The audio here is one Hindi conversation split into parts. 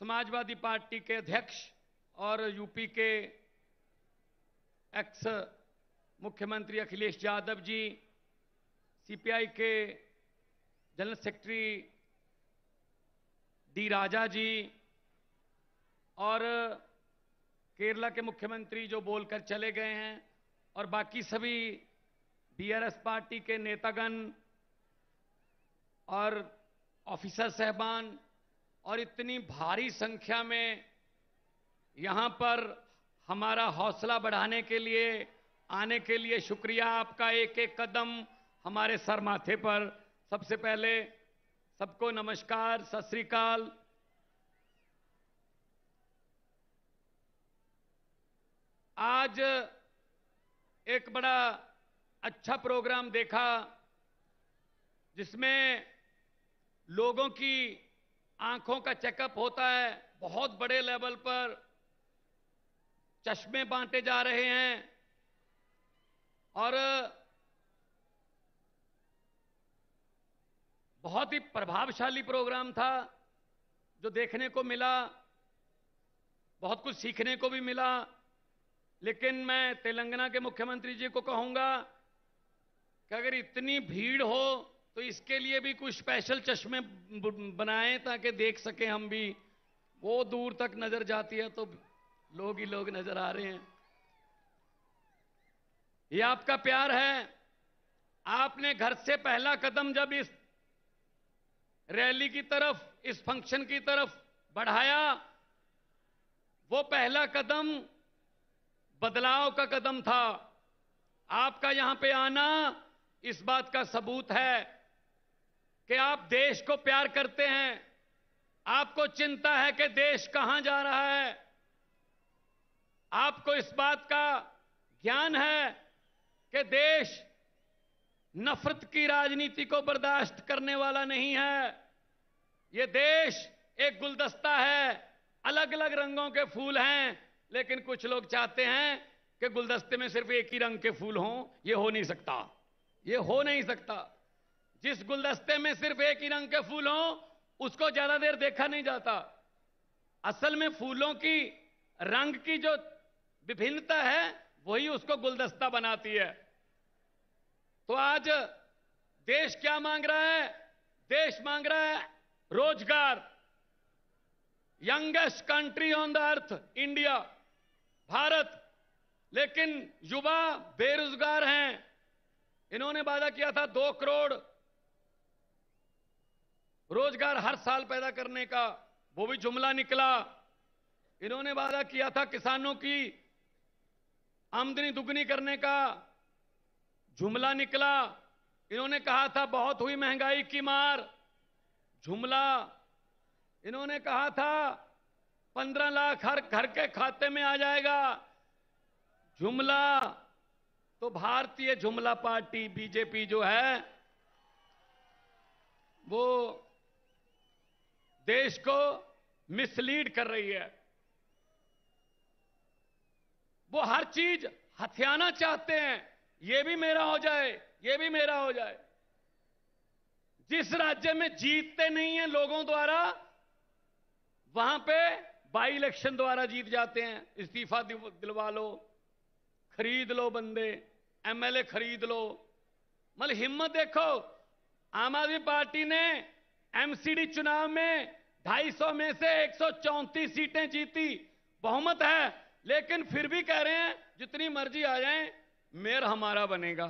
समाजवादी पार्टी के अध्यक्ष और यूपी के एक्स मुख्यमंत्री अखिलेश यादव जी, सीपीआई के जनरल सेक्रेटरी डी राजा जी और केरला के मुख्यमंत्री जो बोलकर चले गए हैं, और बाकी सभी बीआरएस पार्टी के नेतागण और ऑफिसर साहबान और इतनी भारी संख्या में यहां पर हमारा हौसला बढ़ाने के लिए आने के लिए शुक्रिया। आपका एक एक कदम हमारे सर माथे पर। सबसे पहले सबको नमस्कार, सत श्री अकाल। आज एक बड़ा अच्छा प्रोग्राम देखा जिसमें लोगों की आंखों का चेकअप होता है। बहुत बड़े लेवल पर चश्मे बांटे जा रहे हैं और बहुत ही प्रभावशाली प्रोग्राम था जो देखने को मिला। बहुत कुछ सीखने को भी मिला। लेकिन मैं तेलंगाना के मुख्यमंत्री जी को कहूंगा कि अगर इतनी भीड़ हो तो इसके लिए भी कुछ स्पेशल चश्मे बनाएं ताकि देख सकें हम भी। वो दूर तक नजर जाती है तो लोग ही लोग नजर आ रहे हैं। ये आपका प्यार है। आपने घर से पहला कदम जब इस रैली की तरफ, इस फंक्शन की तरफ बढ़ाया, वो पहला कदम बदलाव का कदम था। आपका यहां पे आना इस बात का सबूत है कि आप देश को प्यार करते हैं। आपको चिंता है कि देश कहां जा रहा है। आपको इस बात का ज्ञान है कि देश नफरत की राजनीति को बर्दाश्त करने वाला नहीं है। यह देश एक गुलदस्ता है, अलग अलग रंगों के फूल हैं, लेकिन कुछ लोग चाहते हैं कि गुलदस्ते में सिर्फ एक ही रंग के फूल हों। यह हो नहीं सकता। यह हो नहीं सकता। जिस गुलदस्ते में सिर्फ एक ही रंग के फूल हों उसको ज्यादा देर देखा नहीं जाता। असल में फूलों की रंग की जो विभिन्नता है वही उसको गुलदस्ता बनाती है। तो आज देश क्या मांग रहा है? देश मांग रहा है रोजगार। Youngest country on the earth India, Bharat, लेकिन युवा बेरोजगार हैं। इन्होंने वादा किया था 2 करोड़ रोजगार हर साल पैदा करने का, वो भी जुमला निकला। इन्होंने वादा किया था किसानों की आमदनी दुगनी करने का, जुमला निकला। इन्होंने कहा था बहुत हुई महंगाई की मार, जुमला। इन्होंने कहा था 15 लाख हर घर के खाते में आ जाएगा, जुमला। तो भारतीय जुमला पार्टी बीजेपी जो है वो देश को मिसलीड कर रही है। वो हर चीज हथियाना चाहते हैं। ये भी मेरा हो जाए, ये भी मेरा हो जाए। जिस राज्य में जीतते नहीं हैं लोगों द्वारा, वहां पे बाई इलेक्शन द्वारा जीत जाते हैं। इस्तीफा दिलवा लो, खरीद लो बंदे, एमएलए खरीद लो। मतलब हिम्मत देखो। आम आदमी पार्टी ने एमसीडी चुनाव में 250 में से 134 सीटें जीती, बहुमत है, लेकिन फिर भी कह रहे हैं जितनी मर्जी आ जाए मेयर हमारा बनेगा।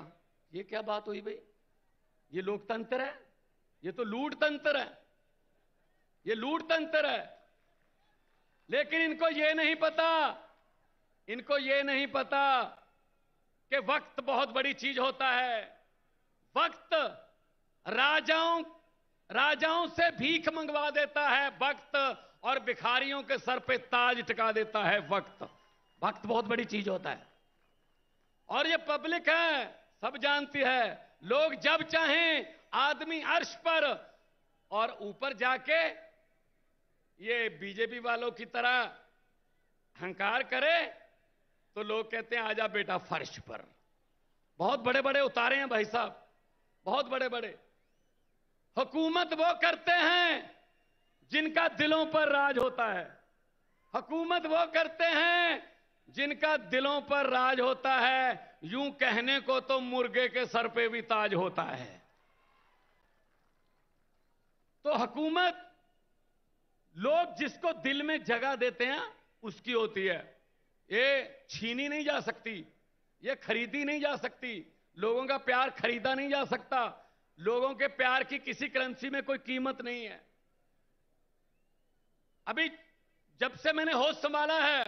ये क्या बात हुई भाई? ये लोकतंत्र है? ये तो लूट तंत्र है। ये लूट तंत्र है। लेकिन इनको ये नहीं पता, इनको ये नहीं पता कि वक्त बहुत बड़ी चीज होता है। वक्त राजाओं से भीख मंगवा देता है वक्त, और भिखारियों के सर पे ताज टिका देता है वक्त। वक्त बहुत बड़ी चीज होता है। और ये पब्लिक है, सब जानती है। लोग जब चाहें आदमी अर्श पर, और ऊपर जाके ये बीजेपी वालों की तरह अहंकार करे तो लोग कहते हैं आजा बेटा फर्श पर। बहुत बड़े बड़े उतारे हैं भाई साहब, बहुत बड़े बड़े। हुकूमत वो करते हैं जिनका दिलों पर राज होता है। हुकूमत वो करते हैं जिनका दिलों पर राज होता है। यूं कहने को तो मुर्गे के सर पे भी ताज होता है। तो हुकूमत लोग जिसको दिल में जगह देते हैं उसकी होती है। ये छीनी नहीं जा सकती, ये खरीदी नहीं जा सकती। लोगों का प्यार खरीदा नहीं जा सकता। लोगों के प्यार की किसी करेंसी में कोई कीमत नहीं है। अभी जब से मैंने होश संभाला है,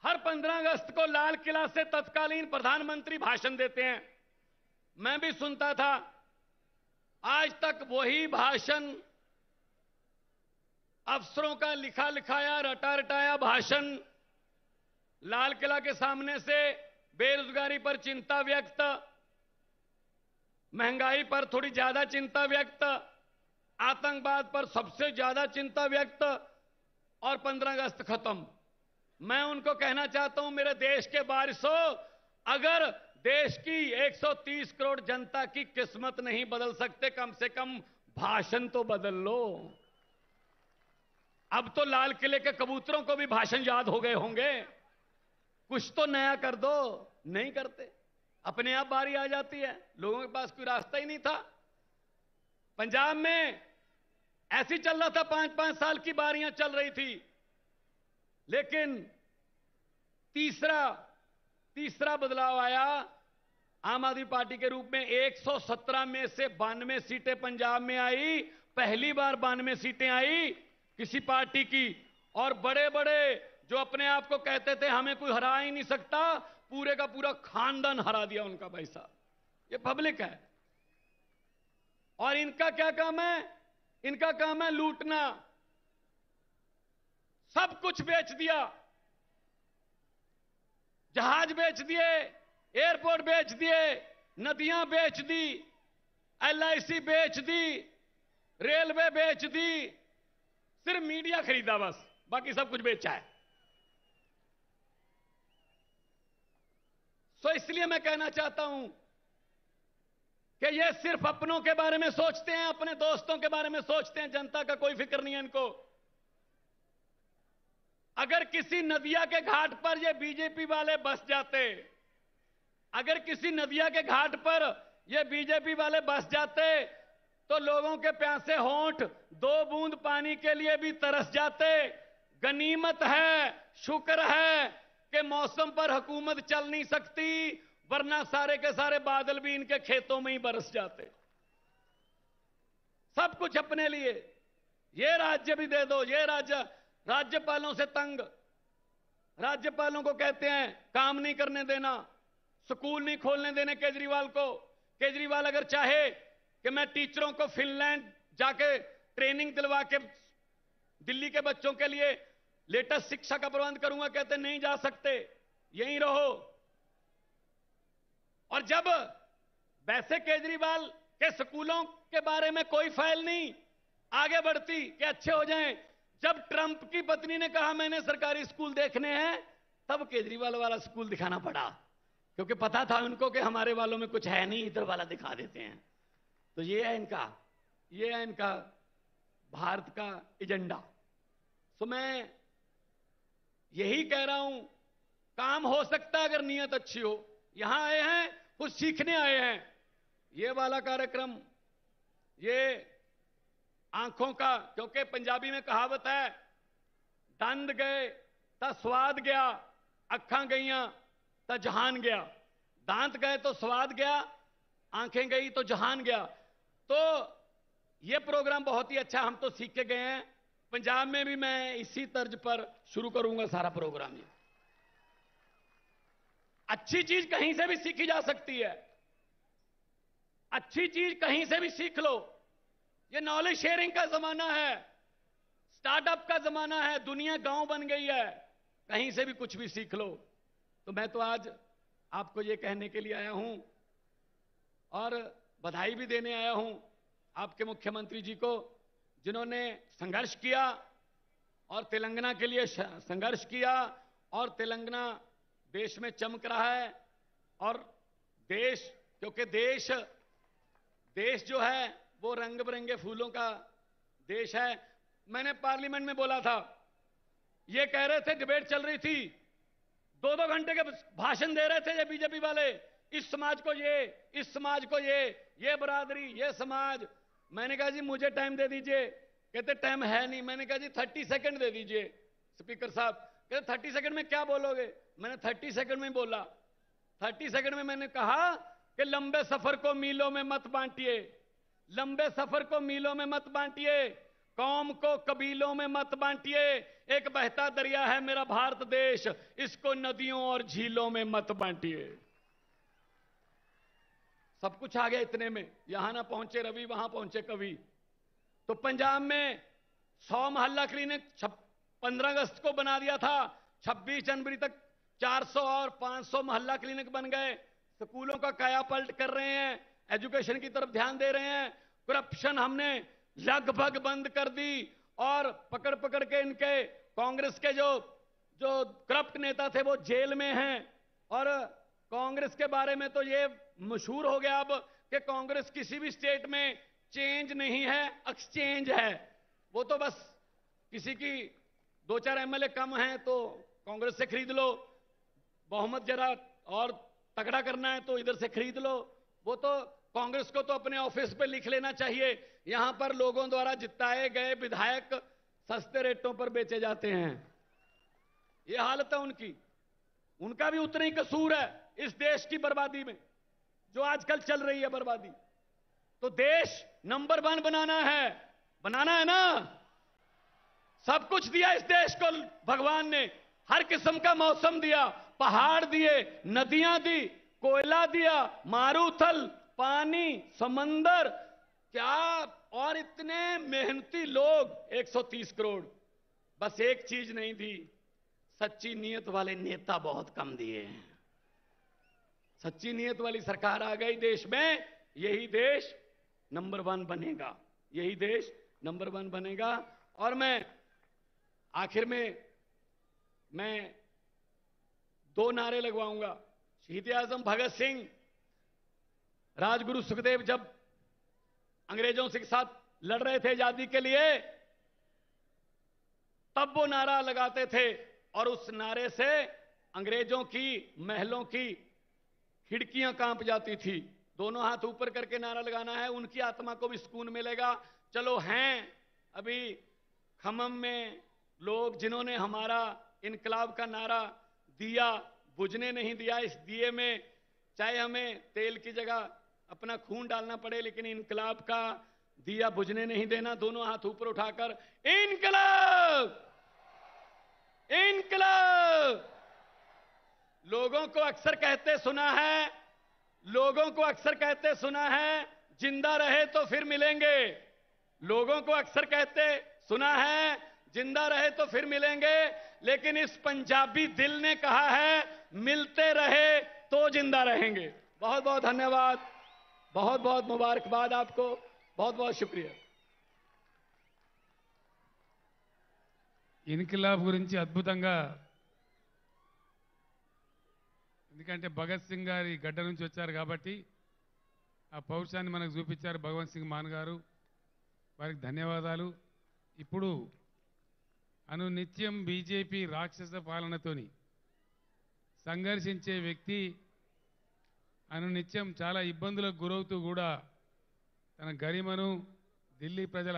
हर 15 अगस्त को लाल किला से तत्कालीन प्रधानमंत्री भाषण देते हैं। मैं भी सुनता था। आज तक वही भाषण, अफसरों का लिखा लिखाया, रटा रटाया भाषण, लाल किला के सामने से बेरोजगारी पर चिंता व्यक्त, महंगाई पर थोड़ी ज्यादा चिंता व्यक्त, आतंकवाद पर सबसे ज्यादा चिंता व्यक्त, और 15 अगस्त खत्म। मैं उनको कहना चाहता हूं, मेरे देश के वारिसों, अगर देश की 130 करोड़ जनता की किस्मत नहीं बदल सकते, कम से कम भाषण तो बदल लो। अब तो लाल किले के कबूतरों को भी भाषण याद हो गए होंगे। कुछ तो नया कर दो। नहीं करते, अपने आप बारी आ जाती है। लोगों के पास कोई रास्ता ही नहीं था। पंजाब में ऐसी चल रहा था, 5-5 साल की बारियां चल रही थी। लेकिन तीसरा बदलाव आया आम आदमी पार्टी के रूप में। 117 में से 92 सीटें पंजाब में आई। पहली बार 92 सीटें आई किसी पार्टी की। और बड़े बड़े जो अपने आप को कहते थे हमें कोई हरा ही नहीं सकता, पूरे का पूरा खानदान हरा दिया उनका। भाई साहब, ये पब्लिक है। और इनका क्या काम है? इनका काम है लूटना। सब कुछ बेच दिया। जहाज बेच दिए, एयरपोर्ट बेच दिए, नदियां बेच दी, LIC बेच दी, रेलवे बेच दी। सिर्फ मीडिया खरीदा बस, बाकी सब कुछ बेचा है। तो इसलिए मैं कहना चाहता हूं कि ये सिर्फ अपनों के बारे में सोचते हैं, अपने दोस्तों के बारे में सोचते हैं। जनता का कोई फिक्र नहीं है इनको। अगर किसी नदिया के घाट पर ये बीजेपी वाले बस जाते, अगर किसी नदिया के घाट पर ये बीजेपी वाले बस जाते, तो लोगों के प्यासे होंठ 2 बूंद पानी के लिए भी तरस जाते। गनीमत है, शुक्र है कि मौसम पर हुकूमत चल नहीं सकती, वरना सारे के सारे बादल भी इनके खेतों में ही बरस जाते। सब कुछ अपने लिए। ये राज्य भी दे दो। ये राज्यपालों से तंग। राज्यपालों को कहते हैं काम नहीं करने देना, स्कूल नहीं खोलने देने केजरीवाल को। केजरीवाल अगर चाहे कि मैं टीचरों को फिनलैंड जाके ट्रेनिंग दिलवा के दिल्ली के बच्चों के लिए लेटेस्ट शिक्षा का प्रबंध करूंगा, कहते नहीं जा सकते, यहीं रहो। और जब वैसे केजरीवाल के स्कूलों के बारे में कोई फाइल नहीं आगे बढ़ती कि अच्छे हो जाएं, जब ट्रंप की पत्नी ने कहा मैंने सरकारी स्कूल देखने हैं, तब केजरीवाल वाला स्कूल दिखाना पड़ा, क्योंकि पता था उनको कि हमारे वालों में कुछ है नहीं, इधर वाला दिखा देते हैं। तो ये है इनका भारत का एजेंडा। तो मैं यही कह रहा हूं, काम हो सकता है अगर नीयत अच्छी हो। यहां आए हैं, कुछ सीखने आए हैं। ये वाला कार्यक्रम, ये आंखों का, क्योंकि पंजाबी में कहावत है, दंद गए तो स्वाद गया, अखां गईयां तो जहान गया। दांत गए तो स्वाद गया, आंखें गई तो जहान गया। तो ये प्रोग्राम बहुत ही अच्छा, हम तो सीख के गए हैं। पंजाब में भी मैं इसी तर्ज पर शुरू करूंगा सारा प्रोग्राम। ये अच्छी चीज कहीं से भी सीखी जा सकती है। अच्छी चीज कहीं से भी सीख लो। ये नॉलेज शेयरिंग का जमाना है, स्टार्टअप का जमाना है, दुनिया गांव बन गई है, कहीं से भी कुछ भी सीख लो। तो मैं तो आज आपको ये कहने के लिए आया हूं और बधाई भी देने आया हूं आपके मुख्यमंत्री जी को, जिन्होंने संघर्ष किया और तेलंगाना के लिए संघर्ष किया, और तेलंगाना देश में चमक रहा है। और देश, क्योंकि देश जो है वो रंग बिरंगे फूलों का देश है। मैंने पार्लियामेंट में बोला था, ये कह रहे थे, डिबेट चल रही थी, 2-2 घंटे के भाषण दे रहे थे ये बीजेपी वाले, इस समाज को ये, इस समाज को ये बरादरी, ये समाज। मैंने कहा जी मुझे टाइम दे दीजिए। कहते टाइम है नहीं। मैंने कहा जी 30 सेकंड दे दीजिए स्पीकर साहब। कहते 30 सेकंड में क्या बोलोगे? मैंने 30 सेकंड में बोला। 30 सेकंड में मैंने कहा कि लंबे सफर को मीलों में मत बांटिए, लंबे सफर को मीलों में मत बांटिए, कौम को कबीलों में मत बांटिए। एक बहता दरिया है मेरा भारत देश, इसको नदियों और झीलों में मत बांटिए। सब कुछ आ गया इतने में। यहां ना पहुंचे रवि, वहां पहुंचे कवि। तो पंजाब में 100 मोहल्ला क्लिनिक 15 अगस्त को बना दिया था, 26 जनवरी तक 400 और 500 मोहल्ला क्लिनिक बन गए। स्कूलों का कायापलट कर रहे हैं, एजुकेशन की तरफ ध्यान दे रहे हैं। करप्शन हमने लगभग बंद कर दी, और पकड़ पकड़ के इनके कांग्रेस के जो करप्ट नेता थे वो जेल में हैं। और कांग्रेस के बारे में तो ये मशहूर हो गया अब कि कांग्रेस किसी भी स्टेट में चेंज नहीं है, एक्सचेंज है। वो तो बस किसी की 2-4 एमएलए कम हैं तो कांग्रेस से खरीद लो, बहुमत जरा और तगड़ा करना है तो इधर से खरीद लो। वो तो कांग्रेस को तो अपने ऑफिस पे लिख लेना चाहिए, यहां पर लोगों द्वारा जिताए गए विधायक सस्ते रेटों पर बेचे जाते हैं। ये हालत है उनकी। उनका भी उतना ही कसूर है इस देश की बर्बादी में, जो आजकल चल रही है बर्बादी। तो देश नंबर 1 बनाना है ना। सब कुछ दिया इस देश को भगवान ने, हर किस्म का मौसम दिया, पहाड़ दिए, नदियां दी, कोयला दिया, मारूथल, पानी, समंदर, क्या, और इतने मेहनती लोग 130 करोड़। बस एक चीज नहीं दी, सच्ची नीयत वाले नेता बहुत कम दिए हैं। सच्ची नीयत वाली सरकार आ गई देश में, यही देश नंबर 1 बनेगा, यही देश नंबर 1 बनेगा। और मैं आखिर में 2 नारे लगवाऊंगा। शहीद आजम भगत सिंह, राजगुरु सुखदेव जब अंग्रेजों के साथ लड़ रहे थे आजादी के लिए, तब वो नारा लगाते थे, और उस नारे से अंग्रेजों की महलों की खिड़कियां कांप जाती थी। दोनों हाथ ऊपर करके नारा लगाना है, उनकी आत्मा को भी सुकून मिलेगा। चलो हैं अभी खमम में लोग जिन्होंने हमारा इनकलाब का नारा दिया, बुझने नहीं दिया। इस दिए में चाहे हमें तेल की जगह अपना खून डालना पड़े, लेकिन इनकलाब का दिया बुझने नहीं देना। दोनों हाथ ऊपर उठाकर इनकलाब, इनकलाब। लोगों को अक्सर कहते सुना है, जिंदा रहे तो फिर मिलेंगे। लोगों को अक्सर कहते सुना है, जिंदा रहे तो फिर मिलेंगे, लेकिन इस पंजाबी दिल ने कहा है, मिलते रहे तो जिंदा रहेंगे। बहुत बहुत धन्यवाद, बहुत बहुत मुबारकबाद आपको, बहुत बहुत शुक्रिया। ఇన్కిలాబ్ గురించి అద్భుతంగా, ఎందుకంటే భగత్ సింగ్ గారి గడ్డ నుంచి వచ్చారు కాబట్టి ఆ పౌరుషాన్ని మనకు చూపించారు భగవంత్ సింగ్ మాన్ గారు, వారికి ధన్యవాదాలు. ఇప్పుడు అనునిత్యం బీజేపీ రాక్షస పాలనతోని సంఘర్షించే వ్యక్తి అనునిత్యం చాలా ఇబ్బందులకు గురవుతూ కూడా తన గరిమను ఢిల్లీ ప్రజల